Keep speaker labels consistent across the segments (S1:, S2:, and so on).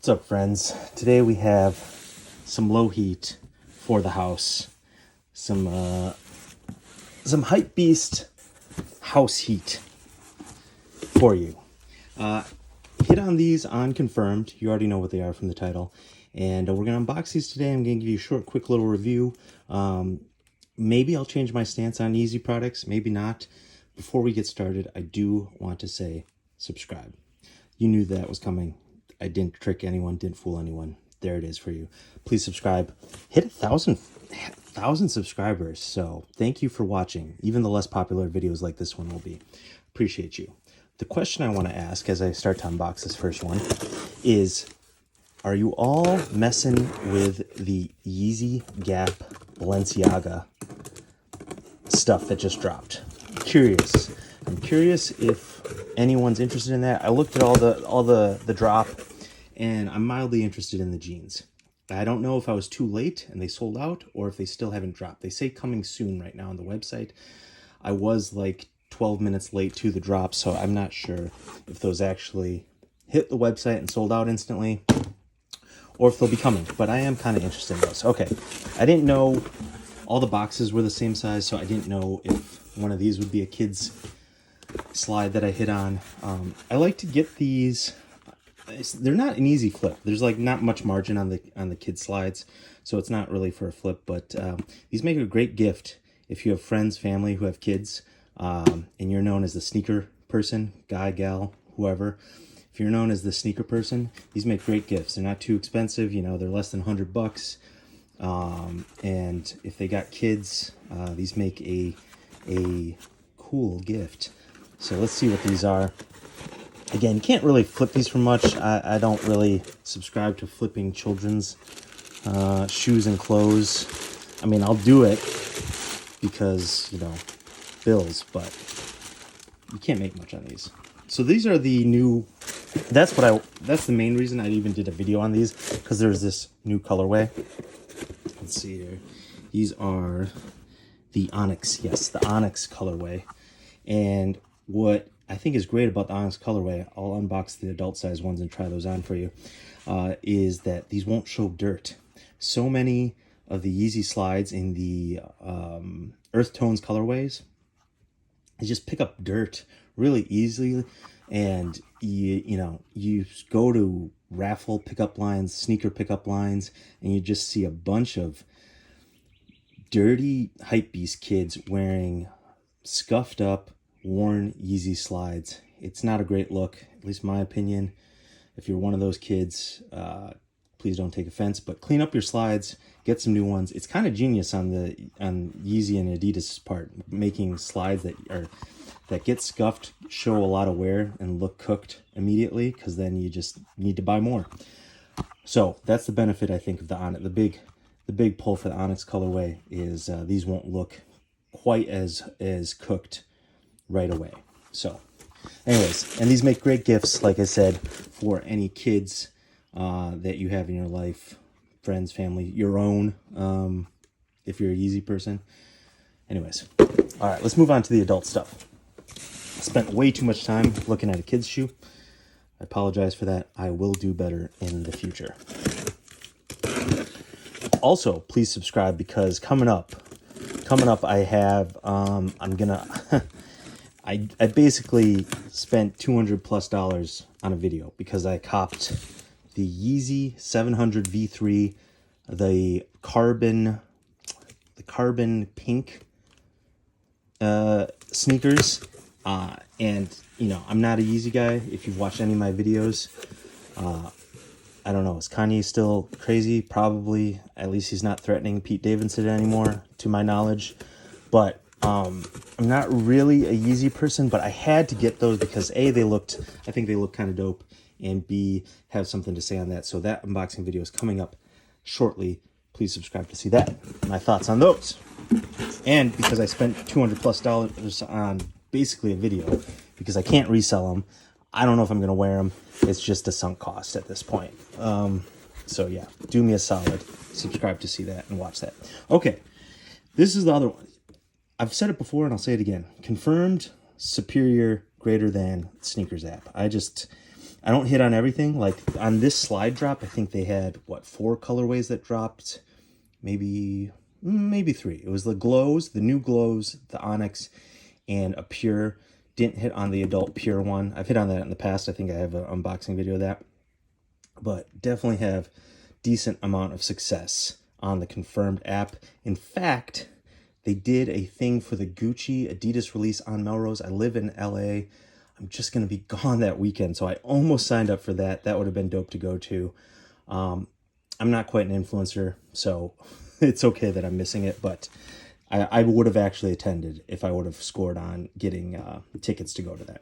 S1: What's up, friends? Today we have some Lowheat for the house, some hype beast house heat for you. Hit on these on confirmed. You already know what they are from the title, and we're gonna unbox these today. I'm gonna give you a short, quick little review. Maybe I'll change my stance on Yeezy products, maybe not. Before we get started, I do want to say subscribe. You knew that was coming. I didn't trick anyone, didn't fool anyone. There it is for you. Please subscribe. Hit 1,000 subscribers. So thank you for watching. Even the less popular videos like this one will be. Appreciate you. The question I want to ask as I start to unbox this first one is, are you all messing with the Yeezy Gap Balenciaga stuff that just dropped? I'm curious if anyone's interested in that. I looked at all the drop, and I'm mildly interested in the jeans. I don't know if I was too late and they sold out, or if they still haven't dropped. They say coming soon right now on the website. I was like 12 minutes late to the drop, so I'm not sure if those actually hit the website and sold out instantly, or if they'll be coming. But I am kind of interested in those. Okay, I didn't know all the boxes were the same size, so I didn't know if one of these would be a kid's slide that I hit on. I like to get these. They're not an easy flip. There's like not much margin on the kid slides, so it's not really for a flip. But these make a great gift if you have friends, family who have kids, and you're known as the sneaker person, guy, gal, whoever. If you're known as the sneaker person, these make great gifts. They're not too expensive. You know, they're less than $100. And if they got kids, these make a cool gift. So let's see what these are. Again, you can't really flip these for much. I don't really subscribe to flipping children's shoes and clothes. I mean, I'll do it because, you know, bills, but you can't make much on these. So these are the new, that's the main reason I even did a video on these, because there's this new colorway. Let's see here. These are the Onyx, yes, the Onyx Colorway. And what I think is great about the Onyx Colorway, I'll unbox the adult size ones and try those on for you, is that these won't show dirt. So many of the Yeezy slides in the Earth Tones colorways, they just pick up dirt really easily. And you go to raffle pickup lines, sneaker pickup lines, and you just see a bunch of dirty hypebeast kids wearing scuffed up, worn Yeezy slides. It's not a great look, at least my opinion. If you're one of those kids, please don't take offense, but clean up your slides, get some new ones. It's kind of genius on Yeezy and Adidas' part, making slides that get scuffed, show a lot of wear, and look cooked immediately, because then you just need to buy more. So that's the benefit, I think, of the Onyx. The big pull for the Onyx colorway is these won't look quite as cooked right away. So anyways, and these make great gifts, like I said, for any kids that you have in your life, friends, family, your own, if you're a Yeezy person. Anyways, all right, let's move on to the adult stuff. I spent way too much time looking at a kid's shoe. I apologize for that. I will do better in the future. Also, please subscribe, because coming up I have I'm gonna I basically spent $200+ on a video, because I copped the Yeezy 700 V3, the carbon pink sneakers. And you know, I'm not a Yeezy guy. If you've watched any of my videos, I don't know, is Kanye still crazy? Probably. At least he's not threatening Pete Davidson anymore, to my knowledge. But I'm not really a Yeezy person, but I had to get those because A, I think they look kind of dope, and B, have something to say on that. So that unboxing video is coming up shortly. Please subscribe to see that. My thoughts on those. And because I spent $200+ on basically a video, because I can't resell them, I don't know if I'm going to wear them. It's just a sunk cost at this point. So yeah, do me a solid. Subscribe to see that and watch that. Okay, this is the other one. I've said it before and I'll say it again. Confirmed, superior, greater than sneakers app. I I don't hit on everything. Like on this slide drop, I think they had, what, 4 colorways that dropped? Maybe 3. It was the glows, the new glows, the Onyx, and a pure. Didn't hit on the adult pure one. I've hit on that in the past. I think I have an unboxing video of that. But definitely have decent amount of success on the Confirmed app. In fact, they did a thing for the Gucci Adidas release on Melrose. I live in LA. I'm just going to be gone that weekend, so I almost signed up for that. That would have been dope to go to. I'm not quite an influencer, so it's okay that I'm missing it, but I would have actually attended if I would have scored on getting tickets to go to that.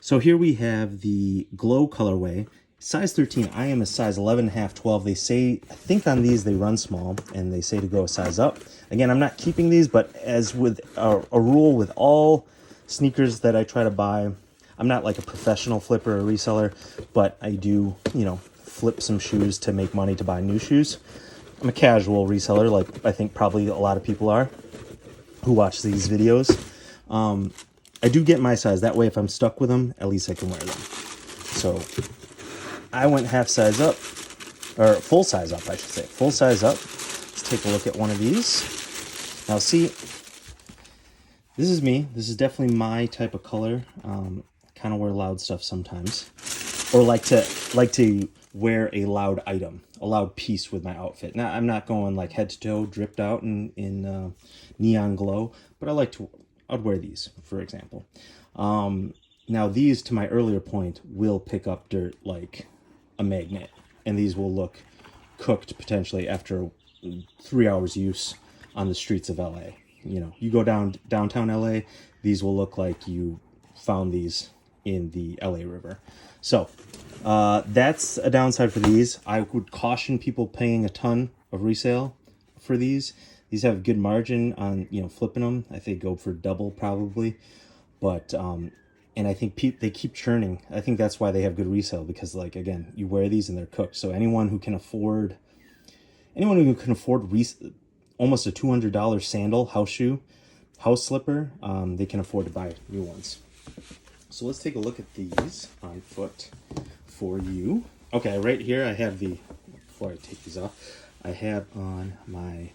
S1: So here we have the Glow colorway, size 13. I am a size 11.5, 12. They say, I think on these they run small, and they say to go a size up. Again, I'm not keeping these, but as with a rule with all sneakers that I try to buy, I'm not like a professional flipper or reseller, but I do, flip some shoes to make money to buy new shoes. I'm a casual reseller, like I think probably a lot of people are who watch these videos. I do get my size. That way, if I'm stuck with them, at least I can wear them. So I went half size up, or full size up, I should say. Full size up. Let's take a look at one of these. Now, see, this is me. This is definitely my type of color. Kind of wear loud stuff sometimes, or like to wear a loud item, a loud piece with my outfit. Now, I'm not going like head to toe, dripped out in neon glow, but I'd wear these, for example. Now, these, to my earlier point, will pick up dirt like a magnet, and these will look cooked potentially after 3 hours use on the streets of LA. You go downtown LA, these will look like you found these in the LA River. So that's a downside for these. I would caution people paying a ton of resale for these. These have good margin on flipping them. I think go for double probably, but and I think they keep churning. I think that's why they have good resale, because like again, you wear these and they're cooked. So anyone who can afford almost a $200 sandal, house slipper, they can afford to buy new ones. So let's take a look at these on foot for you. Okay, right here I have before I take these off, I have on my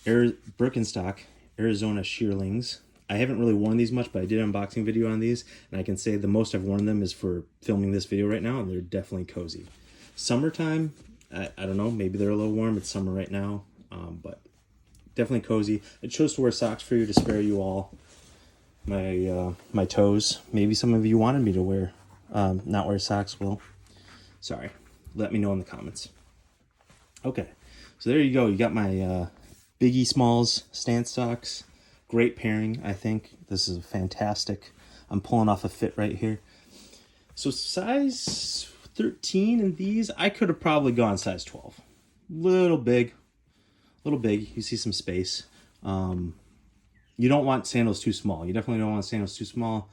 S1: Birkenstock Arizona Shearlings. I haven't really worn these much, but I did an unboxing video on these, and I can say the most I've worn them is for filming this video right now, and they're definitely cozy. Summertime, I don't know, maybe they're a little warm. It's summer right now, but definitely cozy. I chose to wear socks for you to spare you all my toes. Maybe some of you wanted me to not wear socks. Well, sorry. Let me know in the comments. Okay, so there you go. You got my Biggie Smalls stance socks. Great pairing, I think. This is fantastic. I'm pulling off a fit right here. So size 13 in these, I could have probably gone size 12. Little big. You see some space. You don't want sandals too small. You definitely don't want sandals too small.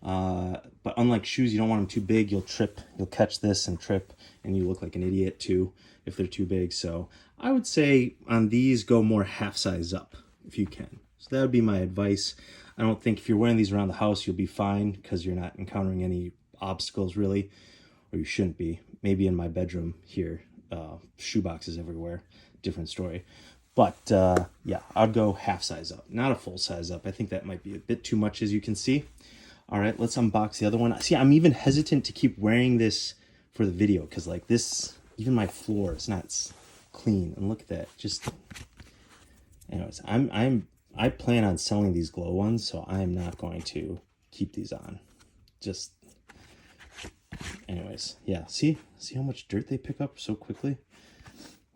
S1: But unlike shoes, you don't want them too big. You'll trip. You'll catch this and trip, and you look like an idiot too if they're too big. So I would say on these, go more half size up if you can. So that would be my advice. I don't think if you're wearing these around the house, you'll be fine because you're not encountering any obstacles really, or you shouldn't be. Maybe in my bedroom here, shoe boxes everywhere, different story. But yeah, I'd go half size up, not a full size up. I think that might be a bit too much, as you can see. All right, let's unbox the other one. See, I'm even hesitant to keep wearing this for the video because like this, even my floor is not clean. And look at that. Just, anyways, I plan on selling these glow ones, so I am not going to keep these on. Just, anyways, yeah. See how much dirt they pick up so quickly,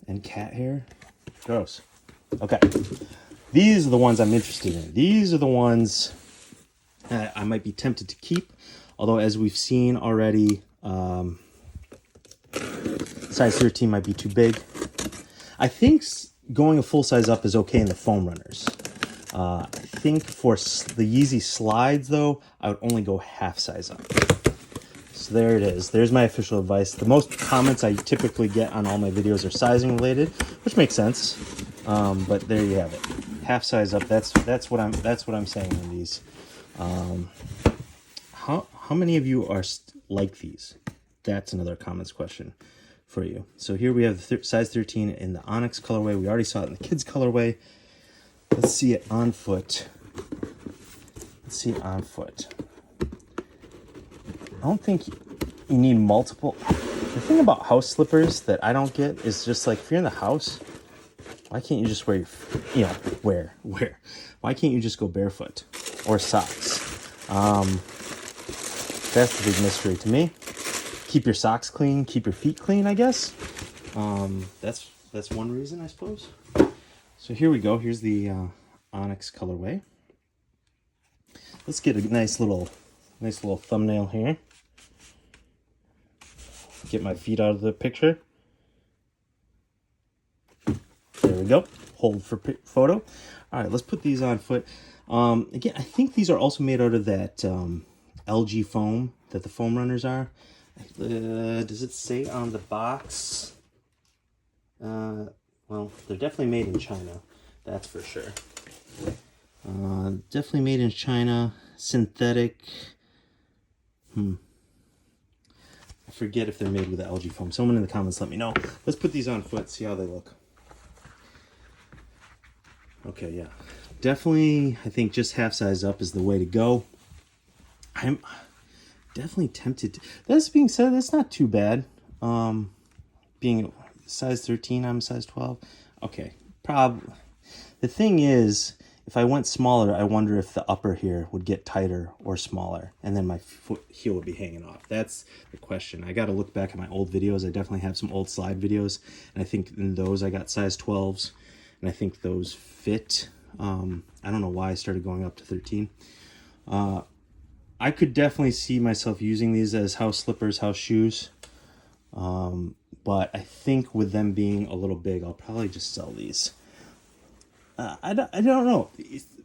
S1: and cat hair. Gross. Okay, these are the ones I'm interested in. These are the ones I might be tempted to keep, although as we've seen already, size 13 might be too big. I think going a full size up is okay in the foam runners. I think for the Yeezy slides, though, I would only go half size up. So there it is. There's my official advice. The most comments I typically get on all my videos are sizing related, which makes sense. But there you have it. Half size up. That's what I'm saying on these. How many of you are like these? that's another comments question for you. So here we have the size 13 in the Onyx colorway. We already saw it in the kids colorway. Let's see it on foot. Let's see it on foot. I don't think you need multiple. The thing about house slippers that I don't get is just like, if you're in the house, why can't you just wear, wear? Why can't you just go barefoot or socks? That's the big mystery to me. Keep your socks clean, keep your feet clean, I guess. That's one reason, I suppose. So here we go. Here's the Onyx colorway. Let's get a nice little thumbnail here. Get my feet out of the picture. There we go. Hold for photo. All right, let's put these on foot. Again, I think these are also made out of that LG foam that the foam runners are. Does it say on the box? Well, they're definitely made in China. That's for sure. Definitely made in China. Synthetic. I forget if they're made with the LG foam. Someone in the comments let me know. Let's put these on foot, see how they look. Okay, yeah. Definitely, I think just half size up is the way to go. I'm definitely tempted to. That being said, that's not too bad. Being size 13, I'm size 12. Okay, the thing is, if I went smaller, I wonder if the upper here would get tighter or smaller, and then my heel would be hanging off. That's the question. I got to look back at my old videos. I definitely have some old slide videos, and I think in those I got size 12s, and I think those fit. I don't know why I started going up to 13. I could definitely see myself using these as house slippers, house shoes. But I think with them being a little big, I'll probably just sell these. I don't know.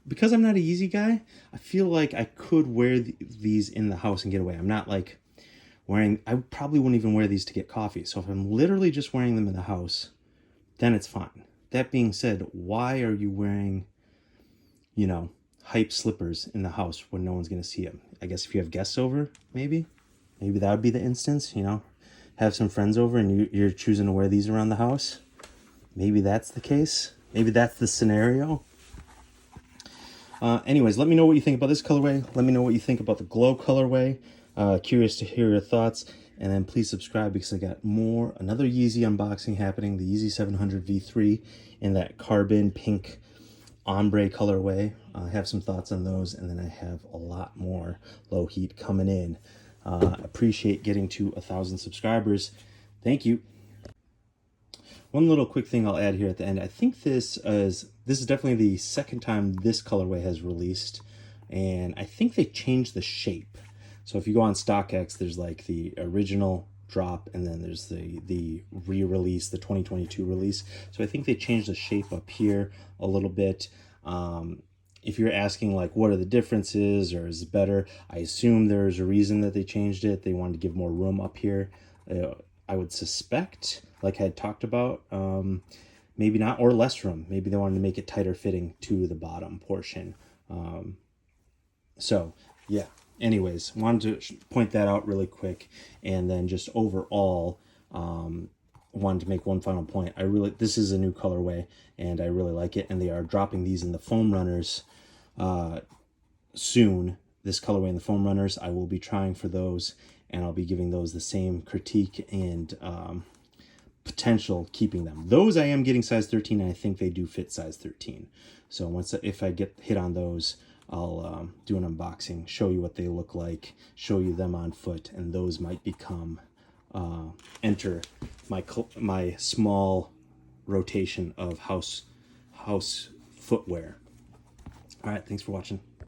S1: Because I'm not a Yeezy guy, I feel like I could wear these in the house and get away. I'm not like I probably wouldn't even wear these to get coffee. So if I'm literally just wearing them in the house, then it's fine. That being said, why are you wearing, hype slippers in the house when no one's going to see them? I guess if you have guests over, maybe that would be the instance, have some friends over and you're choosing to wear these around the house. Maybe that's the case. Maybe that's the scenario. Anyways, let me know what you think about this colorway. Let me know what you think about the Glow colorway. Curious to hear your thoughts. And then please subscribe because I got another Yeezy unboxing happening. The Yeezy 700 V3 in that carbon pink ombre colorway. I have some thoughts on those. And then I have a lot more Lowheat coming in. Appreciate getting to 1,000 subscribers. Thank you. One little quick thing I'll add here at the end. I think this is definitely the second time this colorway has released, and I think they changed the shape. So if you go on StockX, there's like the original drop, and then there's the re-release, the 2022 release. So I think they changed the shape up here a little bit. If you're asking like what are the differences or is it better, I assume there's a reason that they changed it. They wanted to give more room up here. I would suspect, like I had talked about, maybe not, or less room. Maybe they wanted to make it tighter fitting to the bottom portion. So yeah, anyways, wanted to point that out really quick. And then just overall, wanted to make one final point. This is a new colorway and I really like it. And they are dropping these in the foam runners soon. This colorway in the foam runners, I will be trying for those, and I'll be giving those the same critique and potential keeping them. Those I am getting size 13, and I think they do fit size 13. So if I get hit on those, I'll do an unboxing, show you what they look like, show you them on foot, and those might become enter my small rotation of house footwear. All right, thanks for watching.